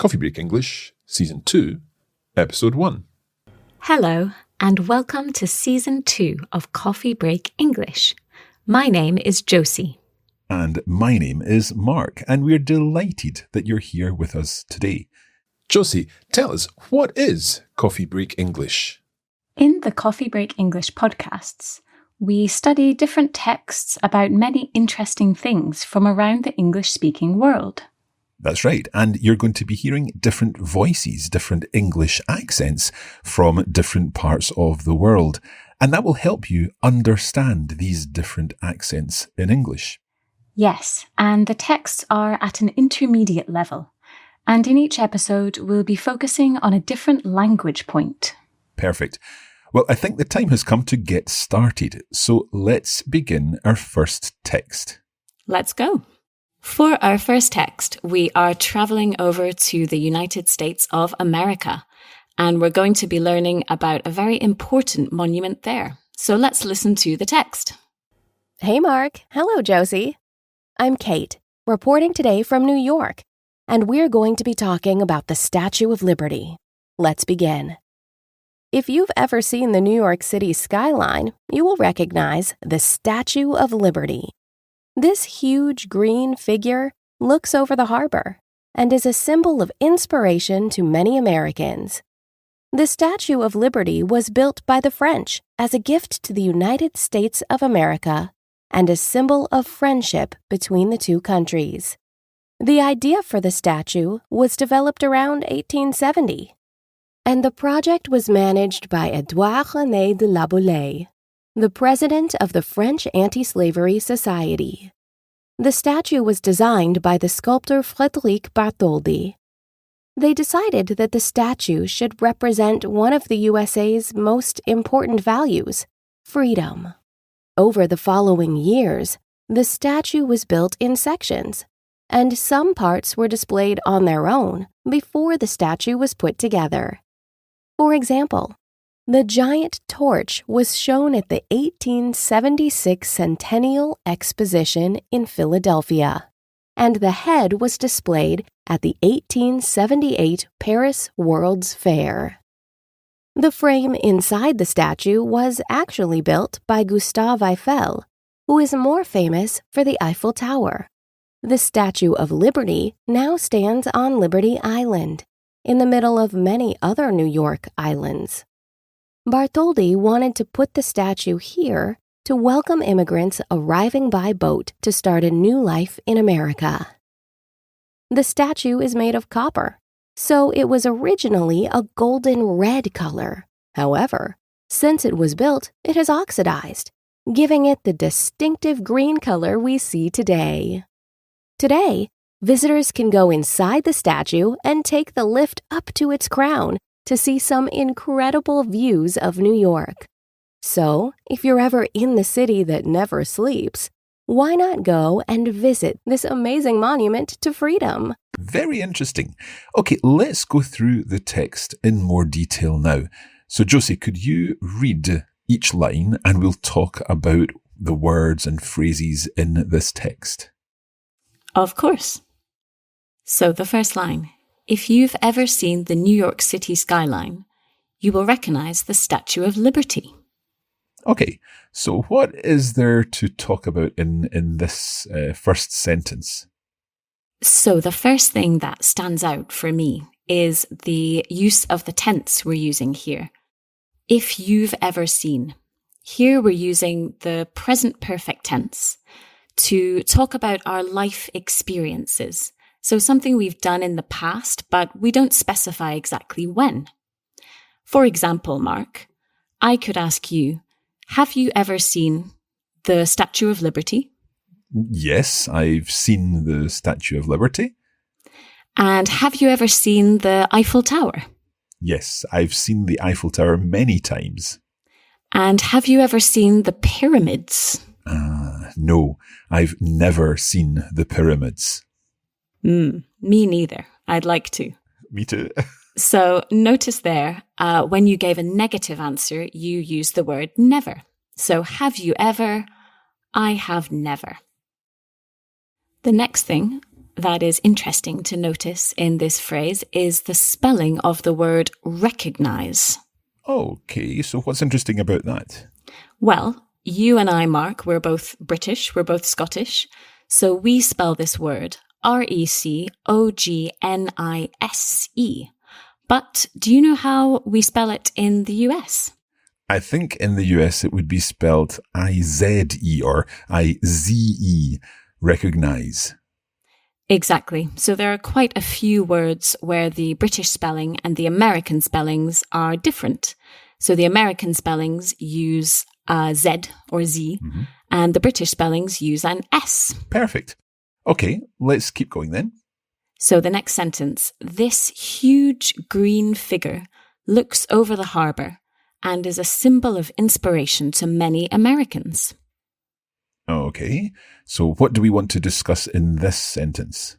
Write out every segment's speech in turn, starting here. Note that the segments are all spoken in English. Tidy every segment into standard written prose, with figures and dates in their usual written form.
Coffee Break English, Season 2, Episode 1. Hello, and welcome to Season 2 of Coffee Break English. My name is Josie. And my name is Mark, and we're delighted that you're here with us today. Josie, tell us, what is Coffee Break English? In the Coffee Break English podcasts, we study different texts about many interesting things from around the English-speaking world. That's right, and you're going to be hearing different voices, different English accents from different parts of the world, and that will help you understand these different accents in English. Yes, and the texts are at an intermediate level, and in each episode we'll be focusing on a different language point. Perfect. Well, I think the time has come to get started, so let's begin our first text. Let's go. For our first text, we are traveling over to the United States of America, and we're going to be learning about a very important monument there. So let's listen to the text. Hey, Mark. Hello, Josie. I'm Kate, reporting today from New York, and we're going to be talking about the Statue of Liberty. Let's begin. If you've ever seen the New York City skyline, you will recognize the Statue of Liberty. This huge green figure looks over the harbor and is a symbol of inspiration to many Americans. The Statue of Liberty was built by the French as a gift to the United States of America and a symbol of friendship between the two countries. The idea for the statue was developed around 1870, and the project was managed by Édouard René de la Boulaye, the president of the French Anti-Slavery Society. The statue was designed by the sculptor Frédéric Bartholdi. They decided that the statue should represent one of the USA's most important values, freedom. Over the following years, the statue was built in sections, and some parts were displayed on their own before the statue was put together. For example, the giant torch was shown at the 1876 Centennial Exposition in Philadelphia, and the head was displayed at the 1878 Paris World's Fair. The frame inside the statue was actually built by Gustave Eiffel, who is more famous for the Eiffel Tower. The Statue of Liberty now stands on Liberty Island, in the middle of many other New York islands. Bartholdi wanted to put the statue here to welcome immigrants arriving by boat to start a new life in America. The statue is made of copper, so it was originally a golden red color. However, since it was built, it has oxidized, giving it the distinctive green color we see today. Today, visitors can go inside the statue and take the lift up to its crown to see some incredible views of New York. So, if you're ever in the city that never sleeps, why not go and visit this amazing monument to freedom? Very interesting. Okay, let's go through the text in more detail now. So, Josie, could you read each line and we'll talk about the words and phrases in this text? Of course. So the first line. If you've ever seen the New York City skyline, you will recognize the Statue of Liberty. Okay, so what is there to talk about in this first sentence? So the first thing that stands out for me is the use of the tense we're using here. If you've ever seen. Here we're using the present perfect tense to talk about our life experiences. So something we've done in the past, but we don't specify exactly when. For example, Mark, I could ask you, have you ever seen the Statue of Liberty? Yes, I've seen the Statue of Liberty. And have you ever seen the Eiffel Tower? Yes, I've seen the Eiffel Tower many times. And have you ever seen the pyramids? No, I've never seen the pyramids. Me neither. I'd like to. Me too. So notice there, when you gave a negative answer, you used the word never. So have you ever? I have never. The next thing, that is interesting to notice in this phrase is the spelling of the word recognise. Okay, so what's interesting about that? Well, you and I, Mark, we're both British, we're both Scottish, so we spell this word Recognise. But do you know how we spell it in the US? I think in the US it would be spelled I-Z-E or I-Z-E, recognise. Exactly. So there are quite a few words where the British spelling and the American spellings are different. So the American spellings use a Z or Z, and the British spellings use an S. Perfect. Okay, let's keep going then. So the next sentence, this huge green figure looks over the harbour and is a symbol of inspiration to many Americans. Okay, so what do we want to discuss in this sentence?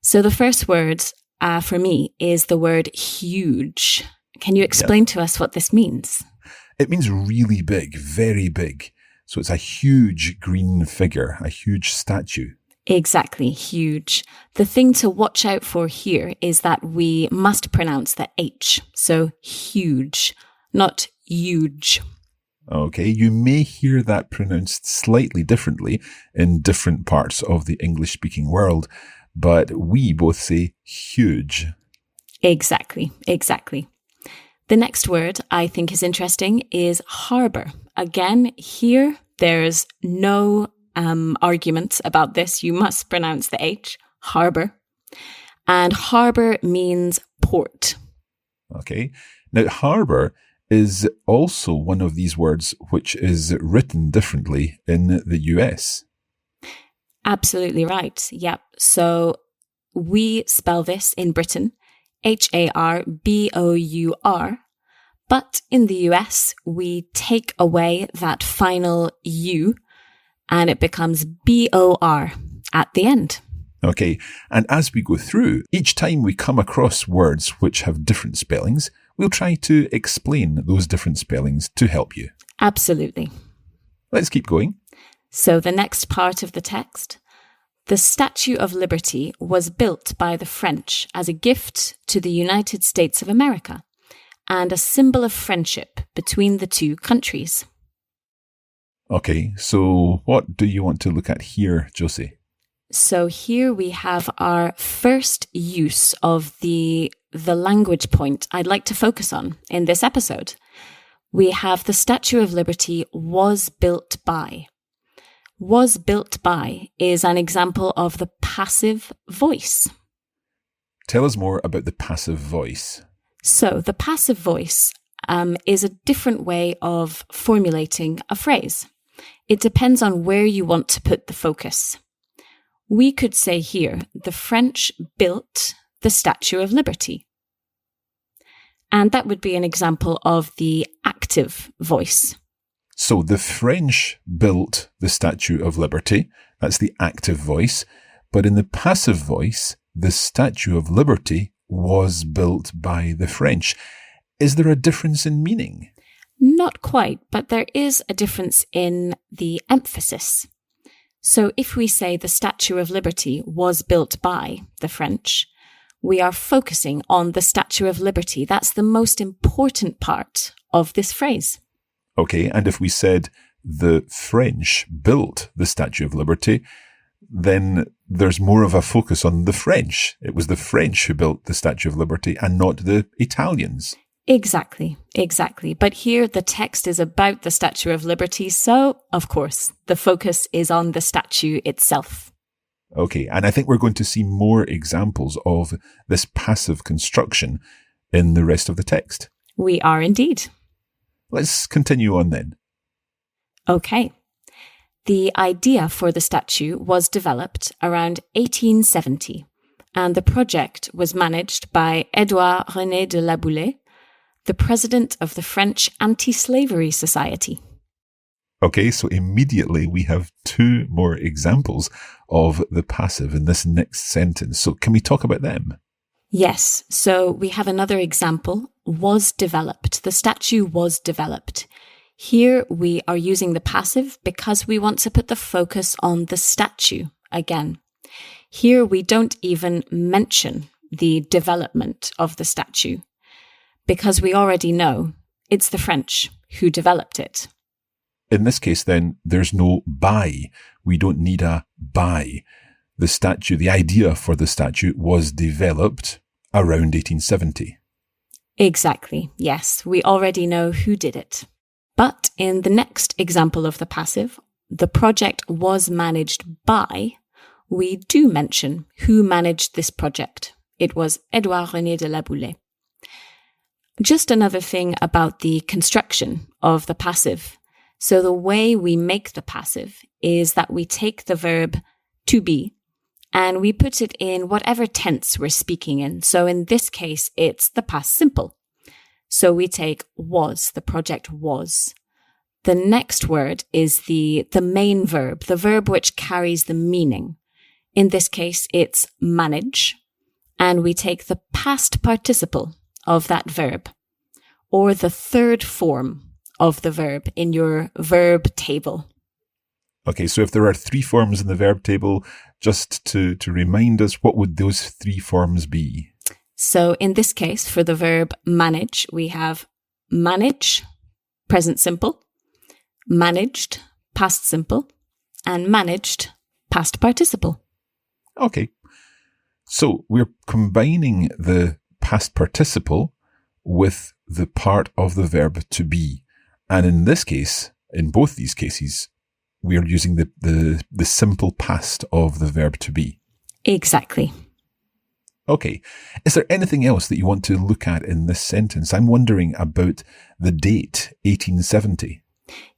So the first word for me is the word huge. Can you explain to us what this means? It means really big, very big. So it's a huge green figure, a huge statue. Exactly, huge. The thing to watch out for here is that we must pronounce the H. So huge, not huge. Okay, you may hear that pronounced slightly differently in different parts of the English-speaking world, but we both say huge. Exactly. The next word I think is interesting is harbour. Again, here there's no argument about this. You must pronounce the H, harbour. And harbour means port. Okay. Now, harbour is also one of these words which is written differently in the US. Absolutely right. Yep. So we spell this in Britain, Harbour, but in the US, we take away that final U and it becomes BOR at the end. Okay, and as we go through, each time we come across words which have different spellings, we'll try to explain those different spellings to help you. Absolutely. Let's keep going. So the next part of the text, the Statue of Liberty was built by the French as a gift to the United States of America and a symbol of friendship between the two countries. Okay, so what do you want to look at here, Josie? So here we have our first use of the language point I'd like to focus on in this episode. We have the Statue of Liberty was built by. Was built by is an example of the passive voice. Tell us more about the passive voice. So the passive voice is a different way of formulating a phrase. It depends on where you want to put the focus. We could say here, the French built the Statue of Liberty. And that would be an example of the active voice. So the French built the Statue of Liberty. That's the active voice. But in the passive voice, the Statue of Liberty was built by the French. Is there a difference in meaning? Not quite, but there is a difference in the emphasis. So if we say the Statue of Liberty was built by the French, we are focusing on the Statue of Liberty. That's the most important part of this phrase. Okay, and if we said the French built the Statue of Liberty, then there's more of a focus on the French. It was the French who built the Statue of Liberty and not the Italians. Exactly. But here the text is about the Statue of Liberty, so, of course, the focus is on the statue itself. Okay, and I think we're going to see more examples of this passive construction in the rest of the text. We are indeed. Let's continue on then. Okay. The idea for the statue was developed around 1870, and the project was managed by Édouard René de La Boulaye, the president of the French Anti-Slavery Society. Okay, so immediately we have two more examples of the passive in this next sentence. So can we talk about them? Yes, so we have another example, was developed. The statue was developed. Here we are using the passive because we want to put the focus on the statue again. Here we don't even mention the development of the statue because we already know it's the French who developed it. In this case, then, there's no by. We don't need a by. The statue, the idea for the statue was developed around 1870. Exactly, yes. We already know who did it. But in the next example of the passive, the project was managed by, we do mention who managed this project. It was Édouard René de la Boulée. Just another thing about the construction of the passive. So the way we make the passive is that we take the verb to be and we put it in whatever tense we're speaking in. So in this case, it's the past simple. So we take was, the project was. The next word is the main verb, the verb which carries the meaning. In this case, it's manage. And we take the past participle of that verb, or the third form of the verb in your verb table. Okay, so if there are 3 forms in the verb table, just to remind us, what would those 3 forms be? So in this case, for the verb manage, we have manage, present simple, managed, past simple, and managed, past participle. Okay. So we're combining the past participle with the part of the verb to be. And in this case, in both these cases, we are using the simple past of the verb to be. Exactly. Okay. Is there anything else that you want to look at in this sentence? I'm wondering about the date, 1870.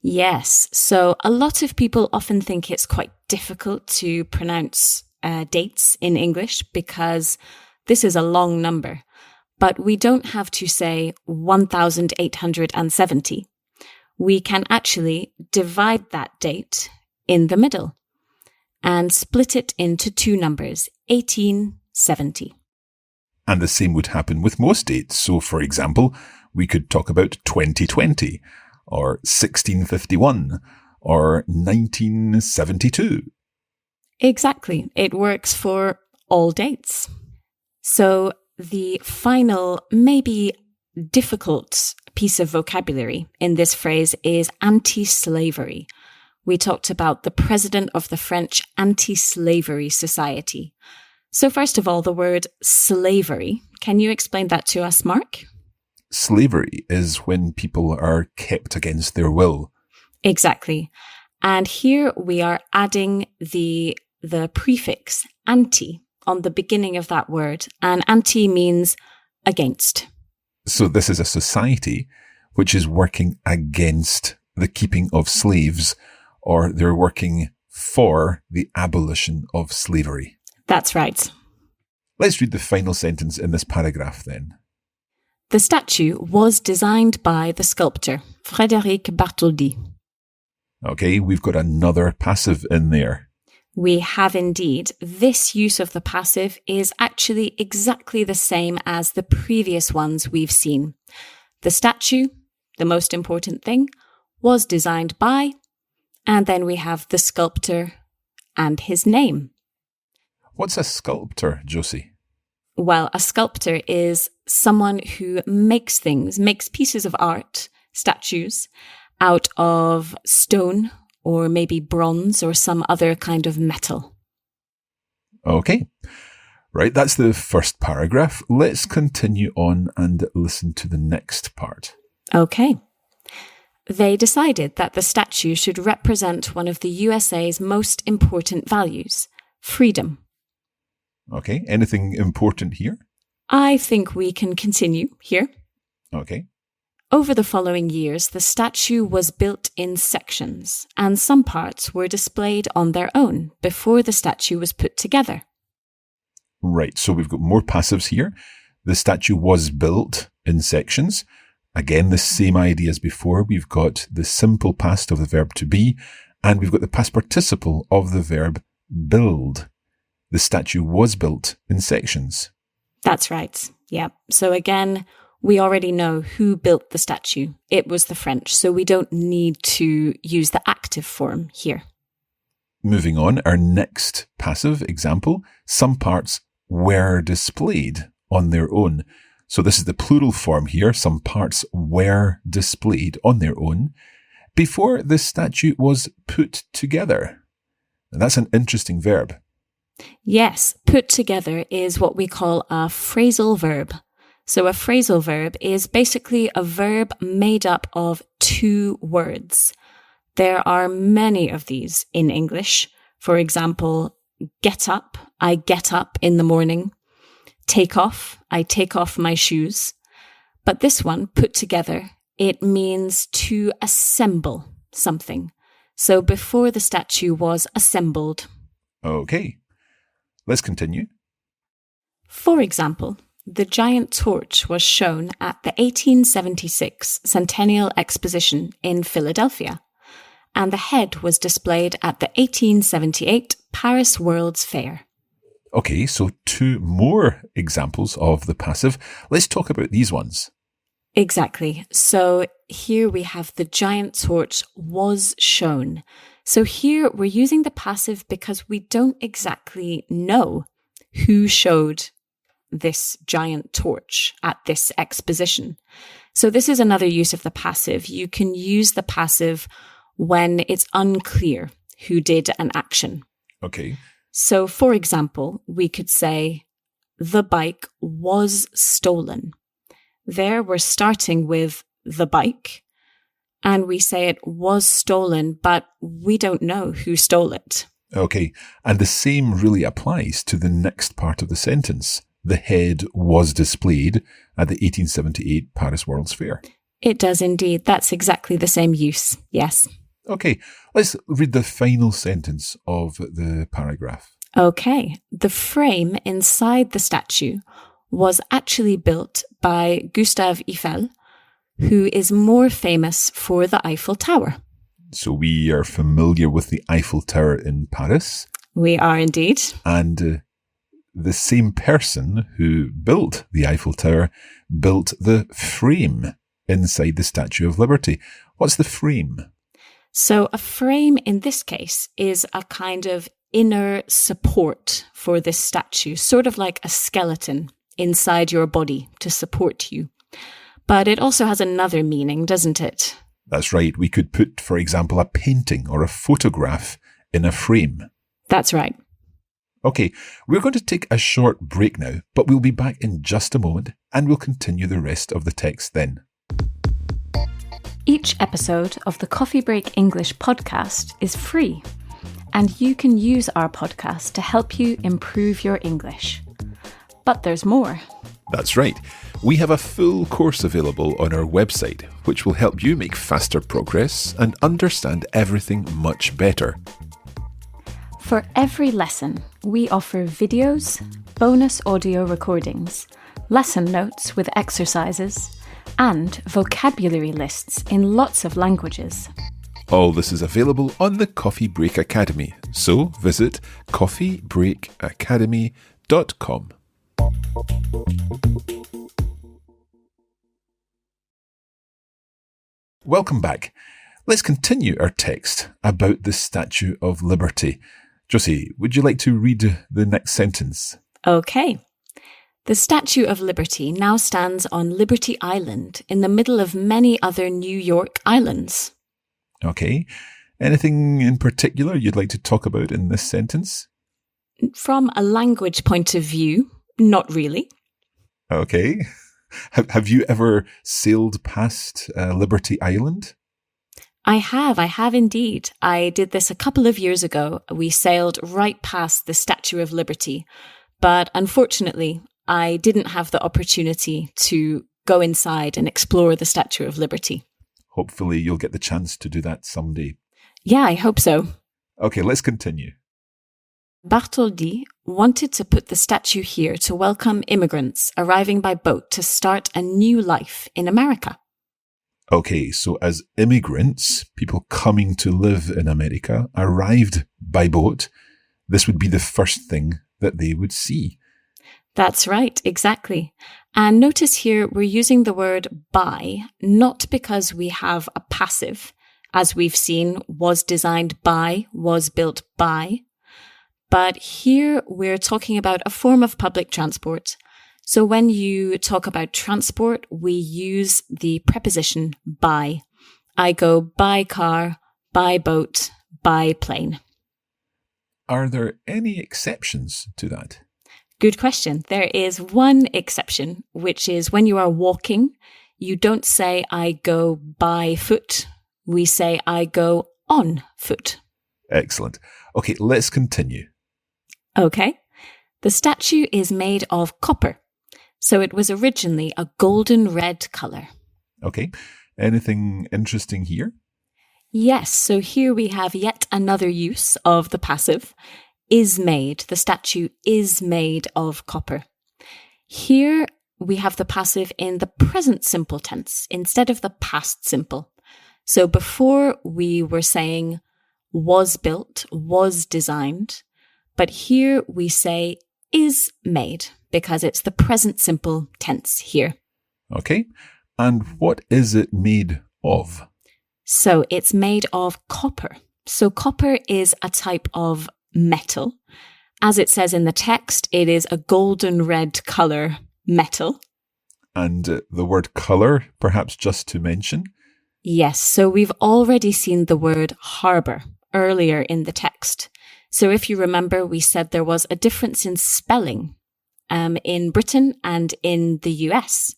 Yes. So a lot of people often think it's quite difficult to pronounce dates in English because this is a long number. But we don't have to say 1870. We can actually divide that date in the middle and split it into 2 numbers, 1870. And the same would happen with most dates. So, for example, we could talk about 2020 or 1651 or 1972. Exactly. It works for all dates. So the final, maybe difficult piece of vocabulary in this phrase is anti-slavery. We talked about the president of the French Anti-Slavery Society. So first of all, the word slavery. Can you explain that to us, Mark? Slavery is when people are kept against their will. Exactly. And here we are adding the prefix anti on the beginning of that word. And anti means against. So this is a society which is working against the keeping of slaves, or they're working for the abolition of slavery. That's right. Let's read the final sentence in this paragraph then. The statue was designed by the sculptor, Frédéric Bartholdi. Okay, we've got another passive in there. We have indeed. This use of the passive is actually exactly the same as the previous ones we've seen. The statue, the most important thing, was designed by, and then we have the sculptor and his name. What's a sculptor, Josie? Well, a sculptor is someone who makes things, makes pieces of art, statues, out of stone or maybe bronze or some other kind of metal. Okay. Right, that's the first paragraph. Let's continue on and listen to the next part. Okay. They decided that the statue should represent one of the USA's most important values, freedom. Okay, anything important here? I think we can continue here. Okay. Over the following years, the statue was built in sections, and some parts were displayed on their own before the statue was put together. Right, so we've got more passives here. The statue was built in sections. Again, the same idea as before. We've got the simple past of the verb to be, and we've got the past participle of the verb build. The statue was built in sections. That's right. Yeah. So again, we already know who built the statue. It was the French, so we don't need to use the active form here. moving on, our next passive example, some parts were displayed on their own. So this is the plural form here. Some parts were displayed on their own before the statue was put together. And that's an interesting verb. Yes, put together is what we call a phrasal verb. So a phrasal verb is basically a verb made up of two words. There are many of these in English. For example, get up, I get up in the morning. Take off, I take off my shoes. But this one, put together, it means to assemble something. So before the statue was assembled. Okay, let's continue. For example, the giant torch was shown at the 1876 Centennial Exposition in Philadelphia, and the head was displayed at the 1878 Paris World's Fair. Okay, so two more examples of the passive. Let's talk about these ones. Exactly. So here we have the giant torch was shown. So here we're using the passive because we don't exactly know who showed this giant torch at this exposition. So this is another use of the passive. You can use the passive when it's unclear who did an action. Okay. So, for example, we could say, the bike was stolen. There we're starting with the bike, and we say it was stolen, but we don't know who stole it. Okay, and the same really applies to the next part of the sentence. The head was displayed at the 1878 Paris World's Fair. It does indeed. That's exactly the same use, yes. Okay, let's read the final sentence of the paragraph. Okay, the frame inside the statue was actually built by Gustave Eiffel, who is more famous for the Eiffel Tower. So we are familiar with the Eiffel Tower in Paris. We are indeed. And the same person who built the Eiffel Tower built the frame inside the Statue of Liberty. What's the frame? So a frame in this case is a kind of inner support for this statue, sort of like a skeleton inside your body to support you. But it also has another meaning, doesn't it? That's right. We could put, for example, a painting or a photograph in a frame. That's right. Okay, we're going to take a short break now, but we'll be back in just a moment and we'll continue the rest of the text then. Each episode of the Coffee Break English podcast is free, and you can use our podcast to help you improve your English. But there's more. That's right. We have a full course available on our website, which will help you make faster progress and understand everything much better. For every lesson, we offer videos, bonus audio recordings, lesson notes with exercises, and vocabulary lists in lots of languages. All this is available on the Coffee Break Academy, so visit coffeebreakacademy.com. Welcome back. Let's continue our text about the Statue of Liberty. Josie, would you like to read the next sentence? Okay. The Statue of Liberty now stands on Liberty Island in the middle of many other New York islands. Okay. Anything in particular you'd like to talk about in this sentence? From a language point of view, not really. Okay. Have you ever sailed past Liberty Island? I have indeed. I did this a couple of years ago. We sailed right past the Statue of Liberty, but unfortunately, I didn't have the opportunity to go inside and explore the Statue of Liberty. Hopefully you'll get the chance to do that someday. Yeah, I hope so. Okay, let's continue. Bartholdi wanted to put the statue here to welcome immigrants arriving by boat to start a new life in America. Okay, so as immigrants, people coming to live in America, arrived by boat, this would be the first thing that they would see. That's right, exactly. And notice here we're using the word by, not because we have a passive, As we've seen, was designed by, was built by. But here we're talking about a form of public transport. So when you talk about transport, we use the preposition by. I go by car, by boat, by plane. Are there any exceptions to that? Good question. There is one exception, which is when you are walking, you don't say I go by foot. We say I go on foot. Excellent. Okay, let's continue. Okay. The statue is made of copper. So it was originally a golden red colour. Okay. Anything interesting here? Yes. So here we have yet another use of the passive. Is made. The statue is made of copper. Here we have the passive in the present simple tense instead of the past simple. So before we were saying was built, was designed, but here we say is made because it's the present simple tense here. Okay. And what is it made of? So it's made of copper. So copper is a type of metal. As it says in the text, it is a golden red colour metal. And the word colour, perhaps just to mention? Yes, so we've already seen the word harbour earlier in the text. So if you remember, we said there was a difference in spelling in Britain and in the US.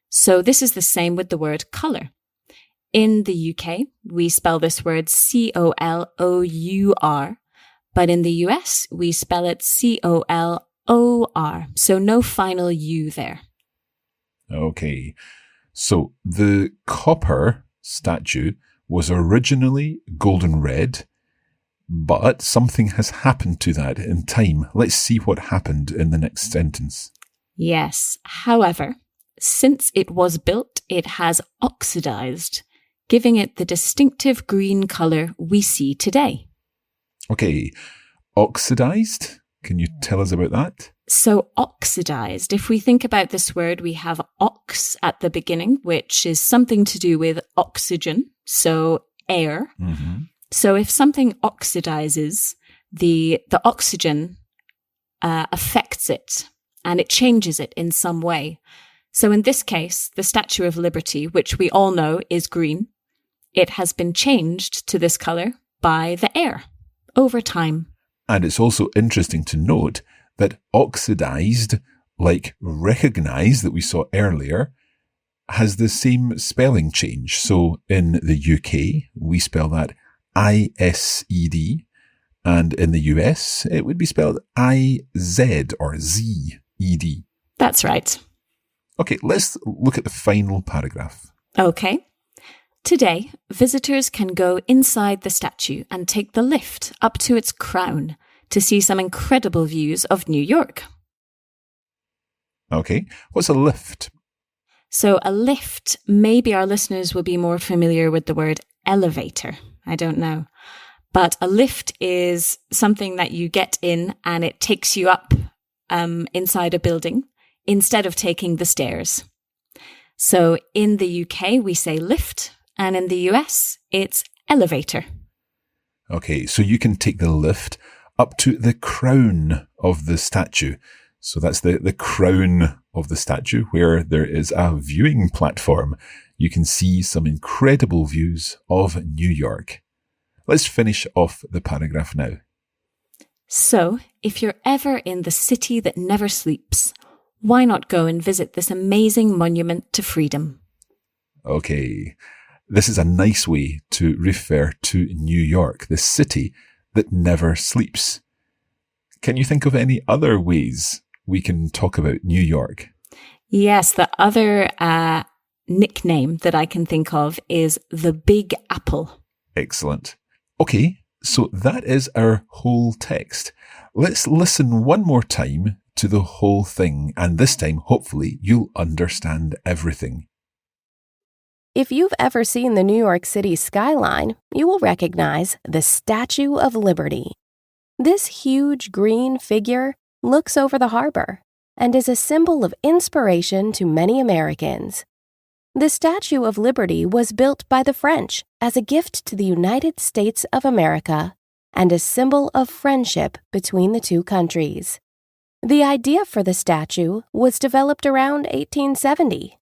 So this is the same with the word colour. In the UK, we spell this word C-O-L-O-U-R, but in the US, we spell it C-O-L-O-R. So no final U there. Okay. So the copper statue was originally golden red, but something has happened to that in time. Let's see what happened in the next sentence. Yes. However, since it was built, it has oxidized, giving it the distinctive green colour we see today. Okay. Oxidized? Can you tell us about that? So oxidized, if we think about this word, we have ox at the beginning, which is something to do with oxygen, so air. Mm-hmm. So if something oxidizes, the oxygen affects it and it changes it in some way. So in this case, the Statue of Liberty, which we all know is green, it has been changed to this colour by the air over time. And it's also interesting to note that oxidized, like recognize that we saw earlier, has the same spelling change. So in the UK, we spell that I-S-E-D, and in the US, it would be spelled I-Z or Z-E-D. That's right. Okay, let's look at the final paragraph. Okay. Today, visitors can go inside the statue and take the lift up to its crown to see some incredible views of New York. Okay, what's a lift? So a lift, maybe our listeners will be more familiar with the word elevator. I don't know. But a lift is something that you get in and it takes you up inside a building instead of taking the stairs. So in the UK, we say lift, and in the US, it's elevator. Okay, so you can take the lift up to the crown of the statue. So that's the crown of the statue where there is a viewing platform. You can see some incredible views of New York. Let's finish off the paragraph now. So, if you're ever in the city that never sleeps, why not go and visit this amazing monument to freedom? Okay, this is a nice way to refer to New York, the city that never sleeps. Can you think of any other ways we can talk about New York? Yes, the other nickname that I can think of is the Big Apple. Excellent. Okay, so that is our whole text. Let's listen one more time to the whole thing, and this time, hopefully, you'll understand everything. If you've ever seen the New York City skyline, you will recognize the Statue of Liberty. This huge green figure looks over the harbor and is a symbol of inspiration to many Americans. The Statue of Liberty was built by the French as a gift to the United States of America and a symbol of friendship between the two countries. The idea for the statue was developed around 1870,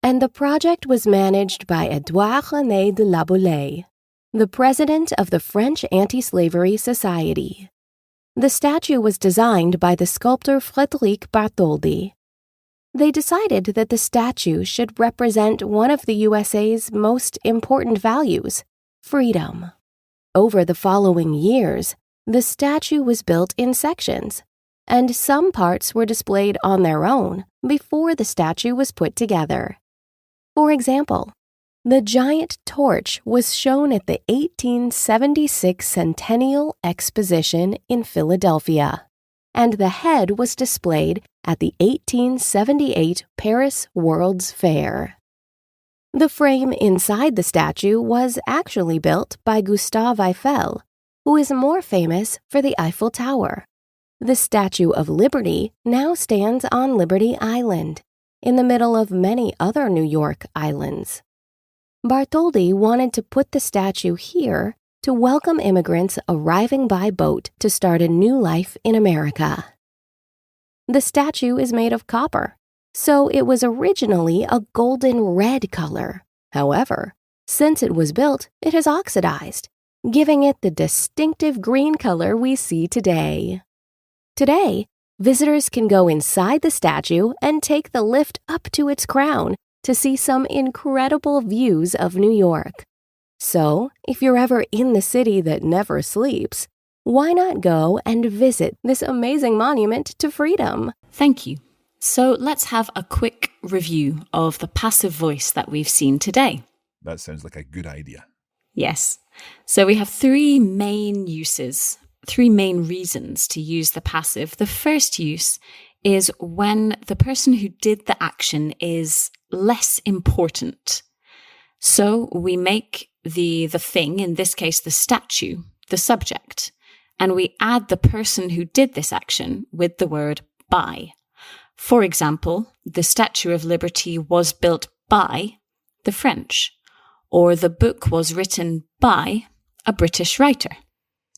and the project was managed by Édouard-René de la Boulaye, the president of the French Anti-Slavery Society. The statue was designed by the sculptor Frédéric Bartholdi. They decided that the statue should represent one of the USA's most important values, freedom. Over the following years, the statue was built in sections, and some parts were displayed on their own before the statue was put together. For example, the giant torch was shown at the 1876 Centennial Exposition in Philadelphia, and the head was displayed at the 1878 Paris World's Fair. The frame inside the statue was actually built by Gustave Eiffel, who is more famous for the Eiffel Tower. The Statue of Liberty now stands on Liberty Island, in the middle of many other New York islands. Bartholdi wanted to put the statue here to welcome immigrants arriving by boat to start a new life in America. The statue is made of copper, so it was originally a golden red color. However, since it was built, it has oxidized, giving it the distinctive green color we see today. Today, visitors can go inside the statue and take the lift up to its crown to see some incredible views of New York. So, if you're ever in the city that never sleeps, why not go and visit this amazing monument to freedom? Thank you. So let's have a quick review of the passive voice that we've seen today. That sounds like a good idea. Yes. So we have three main uses, three main reasons to use the passive. The first use is when the person who did the action is less important. So we make the thing, in this case the statue, the subject, and we add the person who did this action with the word by. For example, the Statue of Liberty was built by the French, or the book was written by a British writer.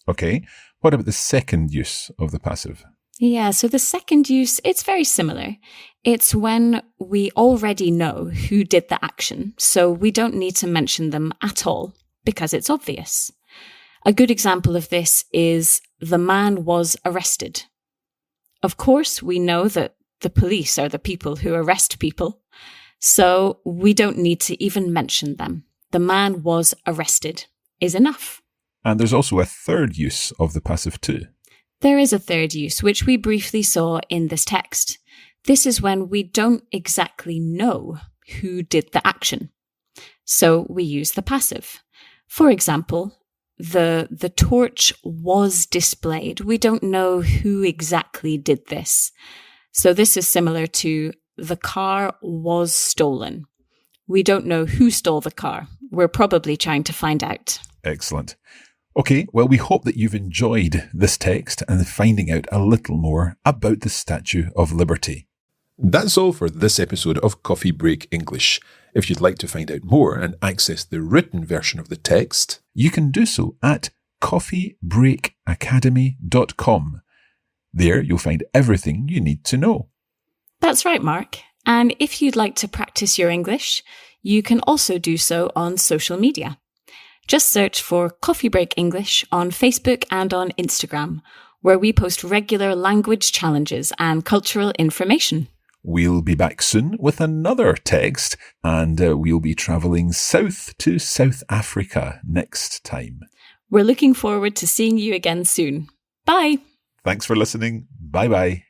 Okay, what about the second use of the passive? Yeah, so the second use, it's very similar. It's when we already know who did the action, so we don't need to mention them at all because it's obvious. A good example of this is the man was arrested. Of course, we know that the police are the people who arrest people, so we don't need to even mention them. The man was arrested is enough. And there's also a third use of the passive too. There is a third use, which we briefly saw in this text. This is when we don't exactly know who did the action. So we use the passive. For example, the torch was displayed. We don't know who exactly did this. So this is similar to the car was stolen. We don't know who stole the car. We're probably trying to find out. Excellent. Okay, well, we hope that you've enjoyed this text and finding out a little more about the Statue of Liberty. That's all for this episode of Coffee Break English. If you'd like to find out more and access the written version of the text, you can do so at coffeebreakacademy.com. There you'll find everything you need to know. That's right, Mark. And if you'd like to practice your English, you can also do so on social media. Just search for Coffee Break English on Facebook and on Instagram, where we post regular language challenges and cultural information. We'll be back soon with another text, and we'll be travelling south to South Africa next time. We're looking forward to seeing you again soon. Bye. Thanks for listening. Bye-bye.